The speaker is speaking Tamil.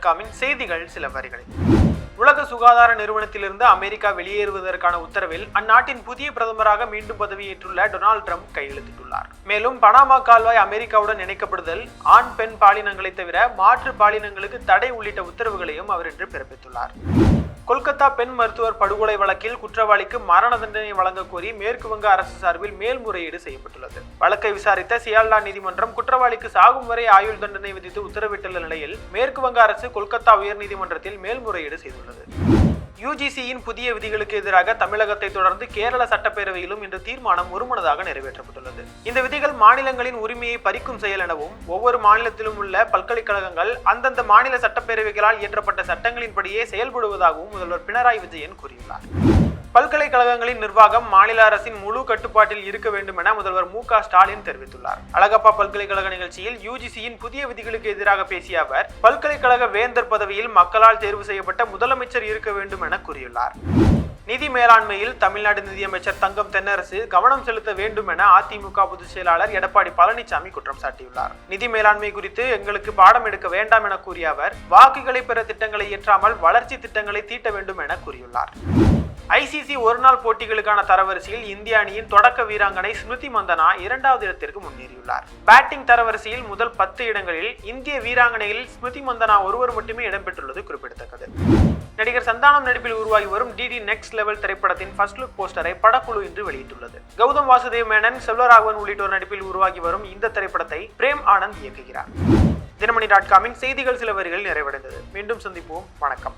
தினமணி.comஇன் செய்திகள் சில வரிகளில். உலக சுகாதார நிறுவனத்திலிருந்து அமெரிக்கா வெளியேறுவதற்கான உத்தரவில் அந்நாட்டின் புதிய பிரதமராக மீண்டும் பதவியேற்றுள்ள டொனால்ட் ட்ரம்ப் கையெழுத்திட்டுள்ளார். மேலும் பனாமா கால்வாய் அமெரிக்காவுடன் இணைக்கப்படுதல், ஆண் பெண் பாலினங்களை தவிர மாற்று பாலினங்களுக்கு தடை உள்ளிட்ட உத்தரவுகளையும் அவர் இன்று பிறப்பித்துள்ளார். கொல்கத்தா பெண் மருத்துவர் படுகொலை வழக்கில் குற்றவாளிக்கு மரண தண்டனை வழங்க கோரி மேற்கு வங்க அரசு சார்பில் மேல்முறையீடு செய்யப்பட்டுள்ளது. வழக்கை விசாரித்த சியால்டா நீதிமன்றம் குற்றவாளிக்கு சாகும் வரை ஆயுள் தண்டனை விதித்து உத்தரவிட்டுள்ள நிலையில் மேற்கு வங்க அரசு கொல்கத்தா உயர்நீதிமன்றத்தில் மேல்முறையீடு செய்துள்ளது. யுஜிசியின் புதிய விதிகளுக்கு எதிராக தமிழகத்தை தொடர்ந்து கேரள சட்டப்பேரவையிலும் இன்று தீர்மானம் ஒருமனதாக நிறைவேற்றப்பட்டுள்ளது. இந்த விதிகள் மாநிலங்களின் உரிமையை பறிக்கும் செயல் எனவும் ஒவ்வொரு மாநிலத்திலும் உள்ள பல்கலைக்கழகங்கள் அந்தந்த மாநில சட்டப்பேரவைகளால் இயற்றப்பட்ட சட்டங்களின்படியே செயல்படுவதாகவும் முதல்வர் பினராயி விஜயன் கூறியுள்ளார். பல்கலைக்கழகங்களின் நிர்வாகம் மாநில அரசின் முழு கட்டுப்பாட்டில் இருக்க வேண்டும் என முதல்வர் மு.க. ஸ்டாலின் தெரிவித்துள்ளார். அழகப்பா பல்கலைக்கழக நிகழ்ச்சியில் யுஜிசியின் புதிய விதிகளுக்கு எதிராக பேசிய அவர், பல்கலைக்கழக வேந்தர் பதவியில் மக்களால் தேர்வு செய்யப்பட்ட முதலமைச்சர் இருக்க வேண்டும் என கூறியுள்ளார். நிதி மேலாண்மையில் தமிழ்நாடு நிதியமைச்சர் தங்கம் தென்னரசு கவனம் செலுத்த வேண்டும் என அதிமுக பொதுச் செயலாளர் எடப்பாடி பழனிசாமி குற்றம் சாட்டியுள்ளார். நிதி மேலாண்மை குறித்து எங்களுக்கு பாடம் எடுக்க வேண்டாம் என கூறிய அவர், வாக்குகளை பெற திட்டங்களை இயற்றாமல் வளர்ச்சி திட்டங்களை தீட்ட வேண்டும் என கூறியுள்ளார். ஐசிசி ஒருநாள் போட்டிகளுக்கான தரவரிசையில் இந்திய அணியின் தொடக்க வீராங்கனை ஸ்மிருதி மந்தனா 2வது இடத்திற்கு முன்னேறியுள்ளார். பேட்டிங் தரவரிசையில் முதல் 10 இடங்களில் இந்திய வீராங்கனைகளில் ஸ்மிருதி மந்தனா ஒருவர் மட்டுமே இடம்பெற்றுள்ளது குறிப்பிடத்தக்கது. நடிகர் சந்தானம் நடிப்பில் உருவாகி வரும் டிடி நெக்ஸ்ட் லெவல் திரைப்படத்தின் ஃபர்ஸ்ட் லுக் போஸ்டரை படக்குழு இன்று வெளியிட்டுள்ளது. கௌதம் வாசுதேவ் மேனன், செல்வராகவன் உள்ளிட்டோர் நடிப்பில் உருவாகி வரும் இந்த திரைப்படத்தை பிரேம் ஆனந்த் இயக்குகிறார். தினமணி.comஇன் செய்திகள் சில வரிகள் நிறைவடைந்தது. மீண்டும் சந்திப்போம். வணக்கம்.